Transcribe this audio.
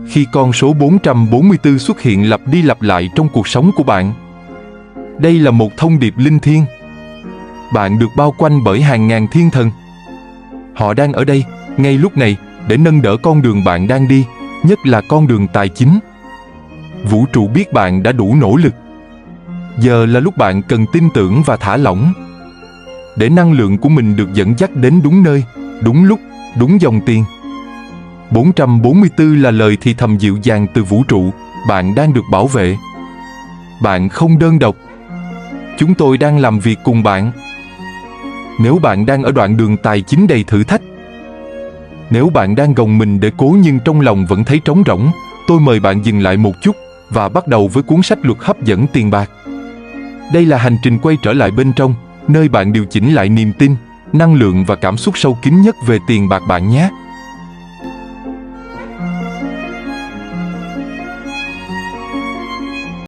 khi con số 444 xuất hiện lặp đi lặp lại trong cuộc sống của bạn. Đây là một thông điệp linh thiêng. Bạn được bao quanh bởi hàng ngàn thiên thần. Họ đang ở đây, ngay lúc này, để nâng đỡ con đường bạn đang đi, nhất là con đường tài chính. Vũ trụ biết bạn đã đủ nỗ lực. Giờ là lúc bạn cần tin tưởng và thả lỏng, để năng lượng của mình được dẫn dắt đến đúng nơi, đúng lúc, đúng dòng tiền. 444 là lời thì thầm dịu dàng từ vũ trụ, bạn đang được bảo vệ. Bạn không đơn độc. Chúng tôi đang làm việc cùng bạn. Nếu bạn đang ở đoạn đường tài chính đầy thử thách, nếu bạn đang gồng mình để cố nhưng trong lòng vẫn thấy trống rỗng, tôi mời bạn dừng lại một chút và bắt đầu với cuốn sách Luật hấp dẫn tiền bạc. Đây là hành trình quay trở lại bên trong, nơi bạn điều chỉnh lại niềm tin, năng lượng và cảm xúc sâu kín nhất về tiền bạc bạn nhé.